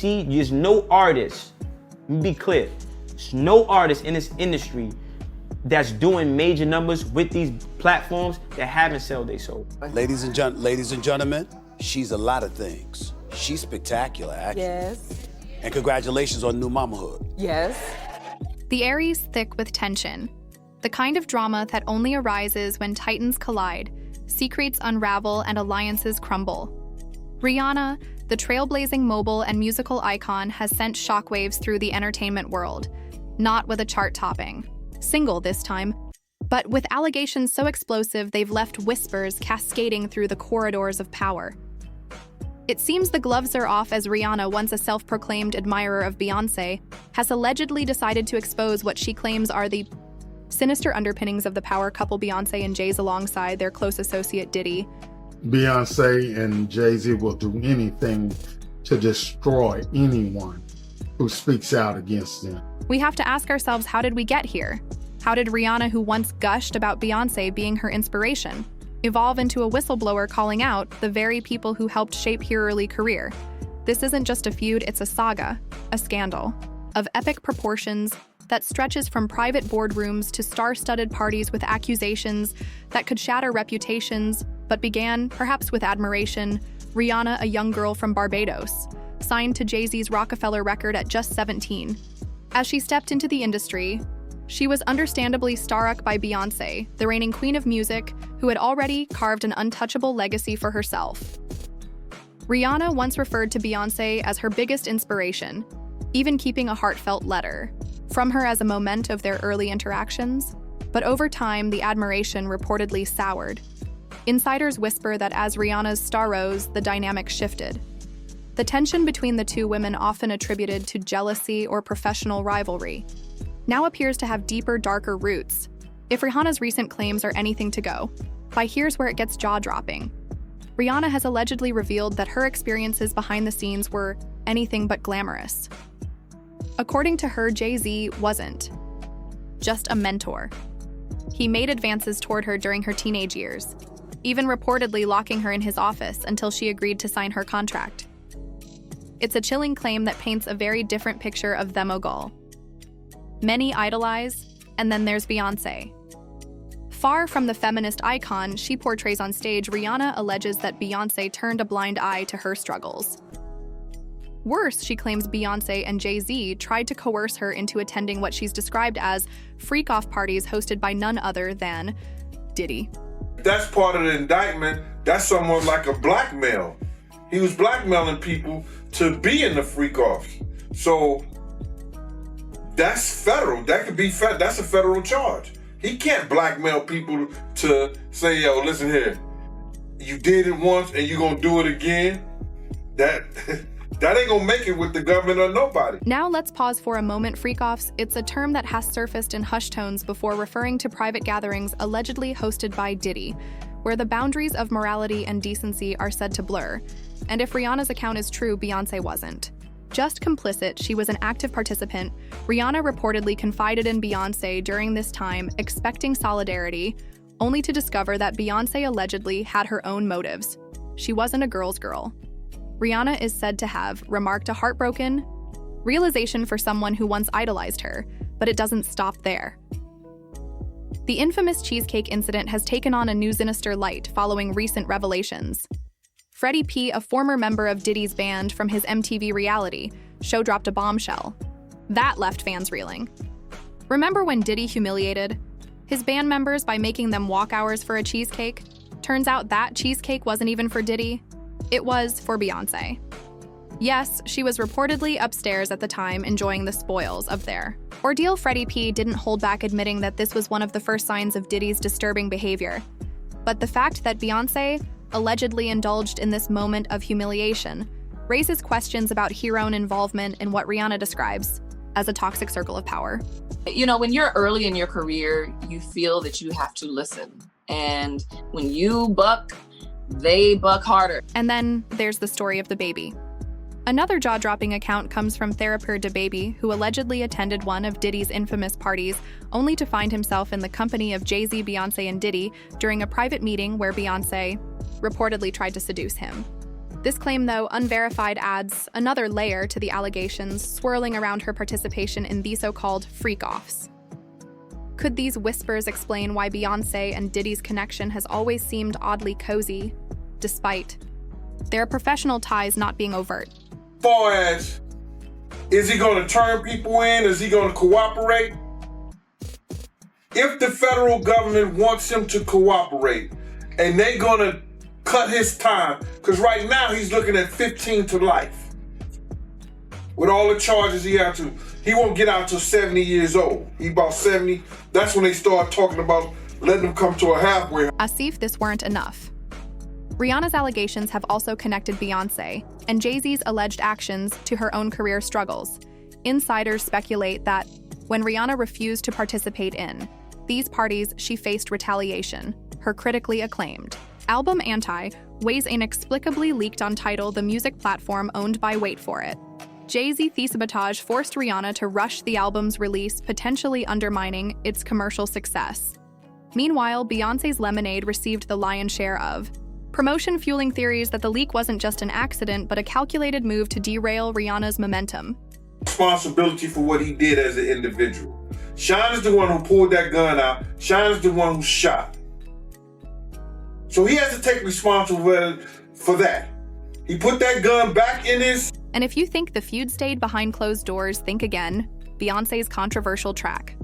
see, there's no artist, let me be clear, there's no artist in this industry that's doing major numbers with these platforms that haven't sold their soul. Ladies and gentlemen, she's a lot of things. She's spectacular, actually. Yes. And congratulations on new mamahood. Yes. The air is thick with tension, the kind of drama that only arises when titans collide, secrets unravel, and alliances crumble. Rihanna, the trailblazing mobile and musical icon, has sent shockwaves through the entertainment world, not with a chart-topping single this time, but with allegations so explosive they've left whispers cascading through the corridors of power. It seems the gloves are off as Rihanna, once a self-proclaimed admirer of Beyoncé, has allegedly decided to expose what she claims are the sinister underpinnings of the power couple Beyoncé and Jay's alongside their close associate Diddy. Beyoncé and Jay-Z will do anything to destroy anyone who speaks out against them. We have to ask ourselves, how did we get here? How did Rihanna, who once gushed about Beyoncé being her inspiration, evolve into a whistleblower calling out the very people who helped shape her early career? This isn't just a feud, it's a saga, a scandal, of epic proportions that stretches from private boardrooms to star-studded parties with accusations that could shatter reputations, but began, perhaps with admiration. Rihanna, a young girl from Barbados, signed to Jay-Z's Rockefeller record at just 17. As she stepped into the industry, she was understandably starstruck by Beyoncé, the reigning queen of music, who had already carved an untouchable legacy for herself. Rihanna once referred to Beyoncé as her biggest inspiration, even keeping a heartfelt letter from her as a moment of their early interactions. But over time, the admiration reportedly soured. Insiders whisper that as Rihanna's star rose, the dynamic shifted. The tension between the two women, often attributed to jealousy or professional rivalry, now appears to have deeper, darker roots. If Rihanna's recent claims are anything to go by, here's where it gets jaw-dropping. Rihanna has allegedly revealed that her experiences behind the scenes were anything but glamorous. According to her, Jay-Z wasn't just a mentor. He made advances toward her during her teenage years, even reportedly locking her in his office until she agreed to sign her contract. It's a chilling claim that paints a very different picture of the mogul many idolize, and then there's Beyoncé. Far from the feminist icon she portrays on stage, Rihanna alleges that Beyoncé turned a blind eye to her struggles. Worse, she claims Beyoncé and Jay-Z tried to coerce her into attending what she's described as freak-off parties hosted by none other than Diddy. That's part of the indictment. That's somewhat like a blackmail. He was blackmailing people to be in the freak-offs. So that's federal. That could be that's a federal charge. He can't blackmail people to say, yo, listen here, you did it once and you're gonna do it again. That ain't gonna make it with the government or nobody. Now let's pause for a moment. Freak-offs, it's a term that has surfaced in hushed tones before, referring to private gatherings allegedly hosted by Diddy, where the boundaries of morality and decency are said to blur. And if Rihanna's account is true, Beyoncé wasn't just complicit, she was an active participant. Rihanna reportedly confided in Beyoncé during this time, expecting solidarity, only to discover that Beyoncé allegedly had her own motives. She wasn't a girl's girl. Rihanna is said to have remarked a heartbroken realization for someone who once idolized her, but it doesn't stop there. The infamous cheesecake incident has taken on a new sinister light following recent revelations. Freddie P., a former member of Diddy's band from his MTV reality show, dropped a bombshell. That left fans reeling. Remember when Diddy humiliated his band members by making them walk hours for a cheesecake? Turns out that cheesecake wasn't even for Diddy. It was for Beyoncé. Yes, she was reportedly upstairs at the time enjoying the spoils of their ordeal. Freddie P. didn't hold back, admitting that this was one of the first signs of Diddy's disturbing behavior. But the fact that Beyoncé allegedly indulged in this moment of humiliation raises questions about her own involvement in what Rihanna describes as a toxic circle of power. You know, when you're early in your career, you feel that you have to listen. And when you buck, they buck harder. And then there's the story of the baby. Another jaw-dropping account comes from Therapeur DaBaby, who allegedly attended one of Diddy's infamous parties, only to find himself in the company of Jay-Z, Beyoncé, and Diddy during a private meeting where Beyoncé reportedly tried to seduce him. This claim, though unverified, adds another layer to the allegations swirling around her participation in the so-called freak-offs. Could these whispers explain why Beyoncé and Diddy's connection has always seemed oddly cozy, despite their professional ties not being overt? Far as, is he going to turn people in? Is he going to cooperate? If the federal government wants him to cooperate and they're going to cut his time, because right now he's looking at 15 to life. With all the charges he won't get out till 70 years old. He about 70. That's when they start talking about letting him come to a halfway. As if this weren't enough, Rihanna's allegations have also connected Beyoncé and Jay-Z's alleged actions to her own career struggles. Insiders speculate that when Rihanna refused to participate in these parties, she faced retaliation. Her critically acclaimed album Anti weighs inexplicably leaked on Tidal, the music platform owned by, wait for it, Jay-Z. Sabotage forced Rihanna to rush the album's release, potentially undermining its commercial success. Meanwhile, Beyoncé's Lemonade received the lion's share of promotion, fueling theories that the leak wasn't just an accident, but a calculated move to derail Rihanna's momentum. Responsibility for what he did as an individual. Sean is the one who pulled that gun out. Sean is the one who shot. So he has to take responsibility for that. He put that gun back in his... And if you think the feud stayed behind closed doors, think again. Beyoncé's controversial track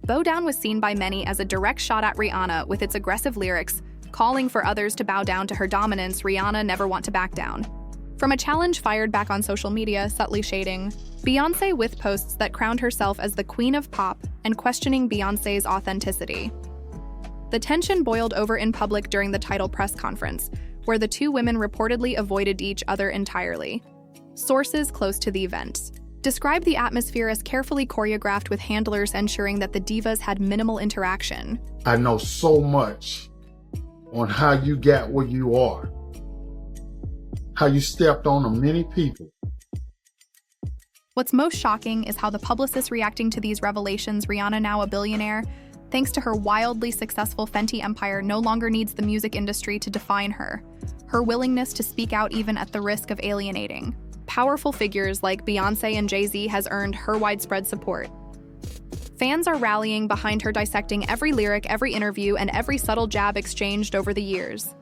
Bow Down was seen by many as a direct shot at Rihanna, with its aggressive lyrics calling for others to bow down to her dominance. Rihanna never want to back down. From a challenge fired back on social media, subtly shading Beyoncé with posts that crowned herself as the queen of pop and questioning Beyoncé's authenticity. The tension boiled over in public during the Tidal press conference, where the two women reportedly avoided each other entirely. Sources close to the event described the atmosphere as carefully choreographed, with handlers ensuring that the divas had minimal interaction. I know so much on how you got where you are, how you stepped on many people. What's most shocking is how the publicists reacting to these revelations. Rihanna, now a billionaire, thanks to her wildly successful Fenty empire, no longer needs the music industry to define her. Her willingness to speak out, even at the risk of alienating powerful figures like Beyoncé and Jay-Z, has earned her widespread support. Fans are rallying behind her, dissecting every lyric, every interview, and every subtle jab exchanged over the years.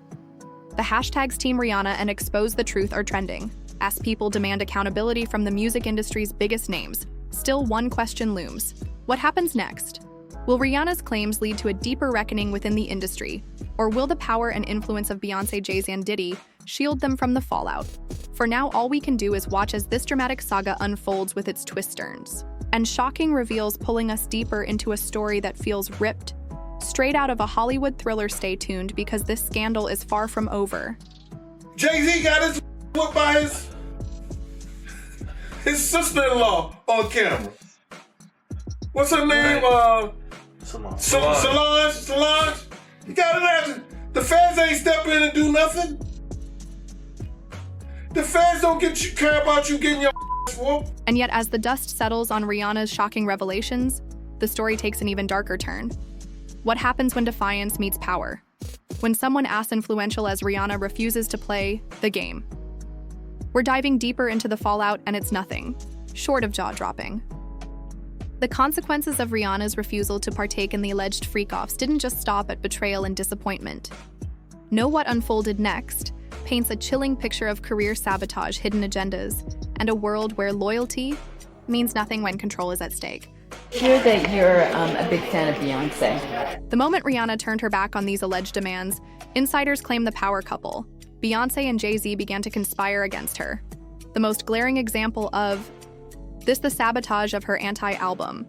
The hashtags Team Rihanna and Expose the Truth are trending, as people demand accountability from the music industry's biggest names. Still, one question looms. What happens next? Will Rihanna's claims lead to a deeper reckoning within the industry, or will the power and influence of Beyoncé, Jay-Z, and Diddy shield them from the fallout? For now, all we can do is watch as this dramatic saga unfolds, with its twists, turns, and shocking reveals pulling us deeper into a story that feels ripped straight out of a Hollywood thriller. Stay tuned, because this scandal is far from over. Jay-Z got his whooped by his sister-in-law on camera. What's her name? Solange. You got it. The feds ain't step in and do nothing. The feds don't care about you getting your whooped. And yet, as the dust settles on Rihanna's shocking revelations, the story takes an even darker turn. What happens when defiance meets power? When someone as influential as Rihanna refuses to play the game? We're diving deeper into the fallout, and it's nothing short of jaw-dropping. The consequences of Rihanna's refusal to partake in the alleged freak-offs didn't just stop at betrayal and disappointment. Know what unfolded next paints a chilling picture of career sabotage, hidden agendas, and a world where loyalty means nothing when control is at stake. I hear that you're a big fan of Beyonce. The moment Rihanna turned her back on these alleged demands, insiders claim the power couple, Beyoncé and Jay-Z, began to conspire against her. The most glaring example of this, the sabotage of her Anti album.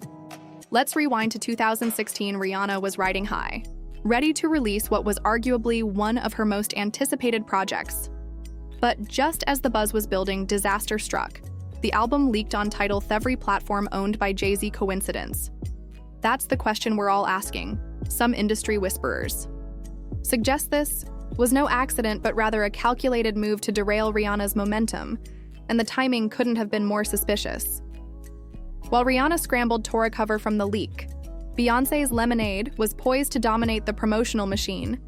Let's rewind to 2016. Rihanna was riding high, ready to release what was arguably one of her most anticipated projects. But just as the buzz was building, disaster struck. The album leaked on Tidal, every platform owned by Jay-Z. Coincidence? That's the question we're all asking. Some industry whisperers suggest this was no accident, but rather a calculated move to derail Rihanna's momentum, and the timing couldn't have been more suspicious. While Rihanna scrambled to recover from the leak, Beyoncé's Lemonade was poised to dominate the promotional machine.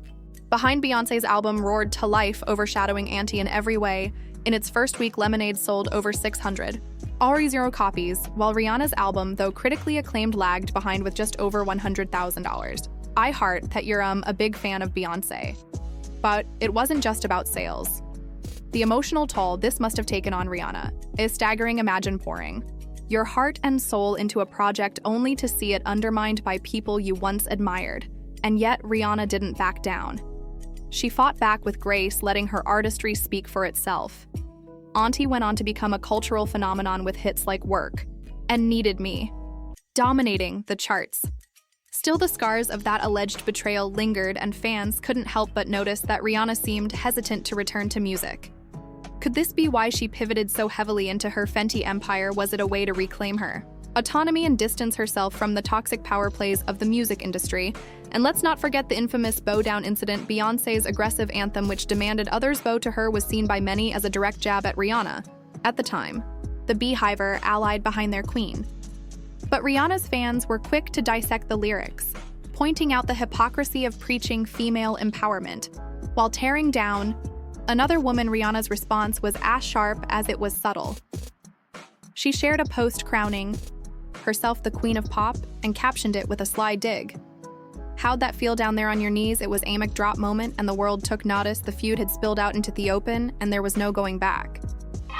Behind Beyoncé's album roared to life, overshadowing Auntie in every way. In its first week, Lemonade sold over 600. Already 0 copies, while Rihanna's album, though critically acclaimed, lagged behind with just over $100,000. I heart that you're a big fan of Beyoncé. But it wasn't just about sales. The emotional toll this must have taken on Rihanna is staggering. Imagine pouring your heart and soul into a project only to see it undermined by people you once admired. And yet, Rihanna didn't back down. She fought back with grace, letting her artistry speak for itself. Auntie went on to become a cultural phenomenon with hits like Work and Needed Me, dominating the charts. Still, the scars of that alleged betrayal lingered, and fans couldn't help but notice that Rihanna seemed hesitant to return to music. Could this be why she pivoted so heavily into her Fenty empire? Was it a way to reclaim her autonomy and distance herself from the toxic power plays of the music industry? And let's not forget the infamous bow down incident. Beyoncé's aggressive anthem, which demanded others bow to her, was seen by many as a direct jab at Rihanna. At the time, the Beehiver allied behind their queen. But Rihanna's fans were quick to dissect the lyrics, pointing out the hypocrisy of preaching female empowerment, while tearing down another woman. Rihanna's response was as sharp as it was subtle. She shared a post crowning herself the queen of pop and captioned it with a sly dig. How'd that feel down there on your knees? It was a mic drop moment, and the world took notice. The feud had spilled out into the open, and there was no going back.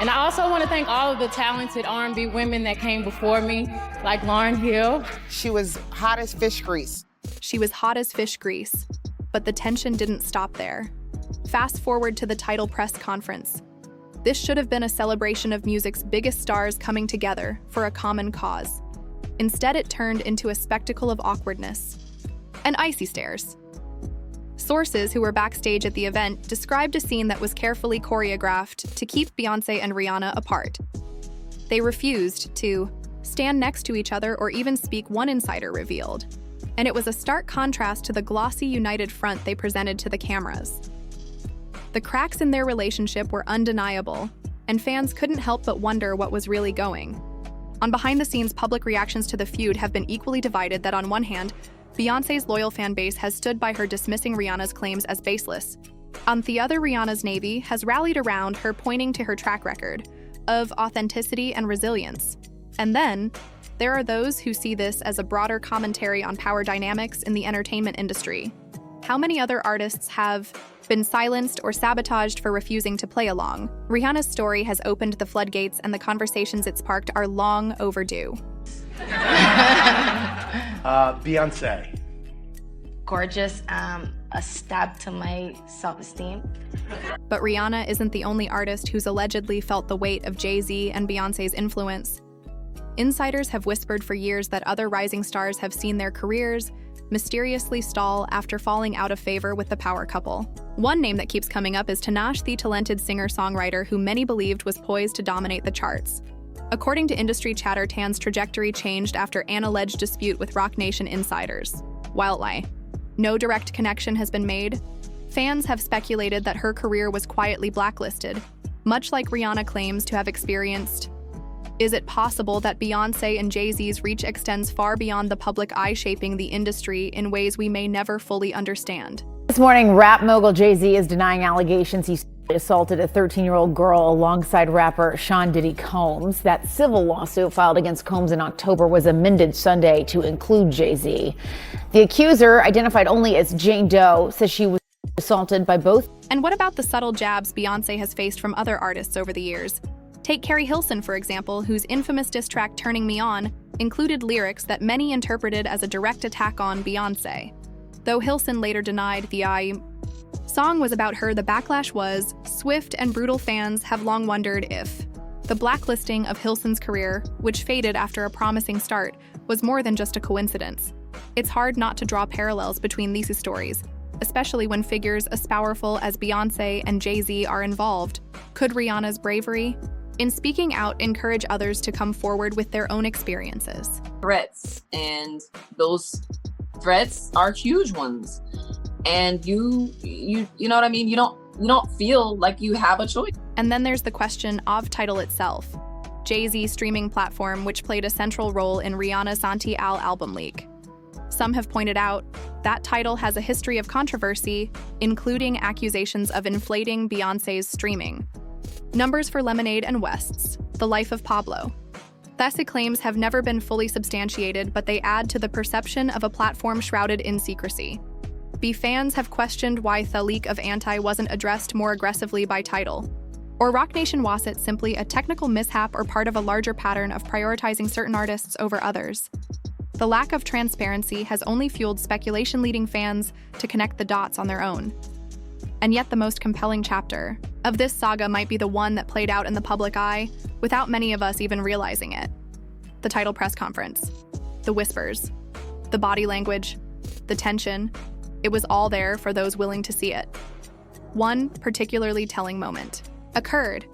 And I also want to thank all of the talented R&B women that came before me, like Lauryn Hill. She was hot as fish grease. She was hot as fish grease, but the tension didn't stop there. Fast forward to the title press conference. This should have been a celebration of music's biggest stars coming together for a common cause. Instead, it turned into a spectacle of awkwardness and icy stares. Sources who were backstage at the event described a scene that was carefully choreographed to keep Beyoncé and Rihanna apart. They refused to stand next to each other or even speak, one insider revealed. And it was a stark contrast to the glossy, united front they presented to the cameras. The cracks in their relationship were undeniable, and fans couldn't help but wonder what was really going. On behind-the-scenes, public reactions to the feud have been equally divided. That on one hand, Beyoncé's loyal fan base has stood by her, dismissing Rihanna's claims as baseless. On the other, Rihanna's navy has rallied around her, pointing to her track record of authenticity and resilience. And then, there are those who see this as a broader commentary on power dynamics in the entertainment industry. How many other artists have been silenced or sabotaged for refusing to play along? Rihanna's story has opened the floodgates, and the conversations it sparked are long overdue. Beyonce. Gorgeous, a stab to my self-esteem. But Rihanna isn't the only artist who's allegedly felt the weight of Jay-Z and Beyoncé's influence. Insiders have whispered for years that other rising stars have seen their careers mysteriously stall after falling out of favor with the power couple. One name that keeps coming up is Tinashe, the talented singer-songwriter who many believed was poised to dominate the charts. According to industry chatter, Tan's trajectory changed after an alleged dispute with Roc Nation insiders. While no direct connection has been made, fans have speculated that her career was quietly blacklisted, much like Rihanna claims to have experienced. Is it possible that Beyoncé and Jay-Z's reach extends far beyond the public eye, shaping the industry in ways we may never fully understand? This morning, rap mogul Jay-Z is denying allegations he assaulted a 13-year-old girl alongside rapper Sean Diddy Combs. That civil lawsuit filed against Combs in October was amended Sunday to include Jay-Z. The accuser, identified only as Jane Doe, says she was assaulted by both. And what about the subtle jabs Beyoncé has faced from other artists over the years? Take Carrie Hilson, for example, whose infamous diss track Turning Me On included lyrics that many interpreted as a direct attack on Beyoncé. Though Hilson later denied the song was about her, the backlash was swift, and brutal. Fans have long wondered if the blacklisting of Hilson's career, which faded after a promising start, was more than just a coincidence. It's hard not to draw parallels between these stories, especially when figures as powerful as Beyoncé and Jay-Z are involved. Could Rihanna's bravery in speaking out encourage others to come forward with their own experiences? Threats, and those threats are huge ones. And you know what I mean? You don't feel like you have a choice. And then there's the question of Tidal itself, Jay-Z's streaming platform, which played a central role in Rihanna's Santi Al album leak. Some have pointed out that title has a history of controversy, including accusations of inflating Beyoncé's streaming. Numbers for Lemonade and West's The Life of Pablo. These claims have never been fully substantiated, but they add to the perception of a platform shrouded in secrecy. Fans have questioned why the leak of Anti wasn't addressed more aggressively by title. Or Rock Nation was it simply a technical mishap or part of a larger pattern of prioritizing certain artists over others? The lack of transparency has only fueled speculation, leading fans to connect the dots on their own. And yet the most compelling chapter of this saga might be the one that played out in the public eye without many of us even realizing it. The title press conference. The whispers. The body language. The tension. It was all there for those willing to see it. One particularly telling moment occurred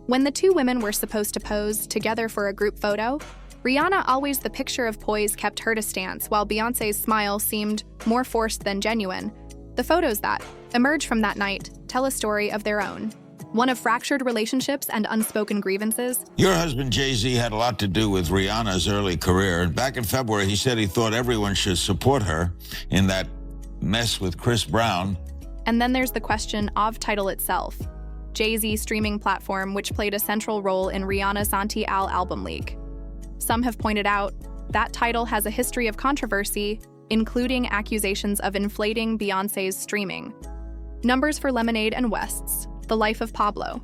when the two women were supposed to pose together for a group photo. Rihanna, always the picture of poise, kept her to stance, while Beyoncé's smile seemed more forced than genuine. The photos that emerge from that night tell a story of their own, one of fractured relationships and unspoken grievances. Your husband, Jay-Z, had a lot to do with Rihanna's early career. Back in February, he said he thought everyone should support her in that mess with Chris Brown. And then there's the question of title itself. Jay-Z's streaming platform, which played a central role in Rihanna's Anti-Al album leak. Some have pointed out that title has a history of controversy, including accusations of inflating Beyoncé's streaming. Numbers for Lemonade and West's The Life of Pablo.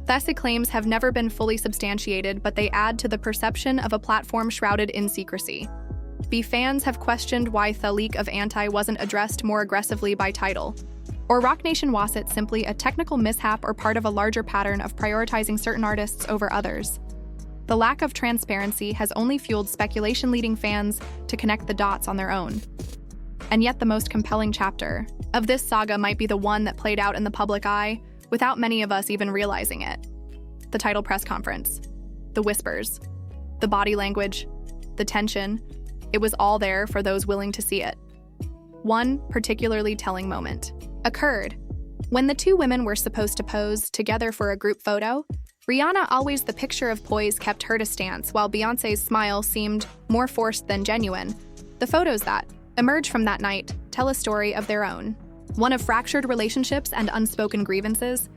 These claims have never been fully substantiated, but they add to the perception of a platform shrouded in secrecy. Fans have questioned why the leak of Anti wasn't addressed more aggressively by title. Or Rock Nation was it simply a technical mishap or part of a larger pattern of prioritizing certain artists over others? The lack of transparency has only fueled speculation, leading fans to connect the dots on their own. And yet the most compelling chapter of this saga might be the one that played out in the public eye without many of us even realizing it. The title press conference. The whispers. The body language. The tension. It was all there for those willing to see it. One particularly telling moment occurred when the two women were supposed to pose together for a group photo. Rihanna, always the picture of poise, kept her to stance, while Beyoncé's smile seemed more forced than genuine. The photos that emerge from that night tell a story of their own, one of fractured relationships and unspoken grievances.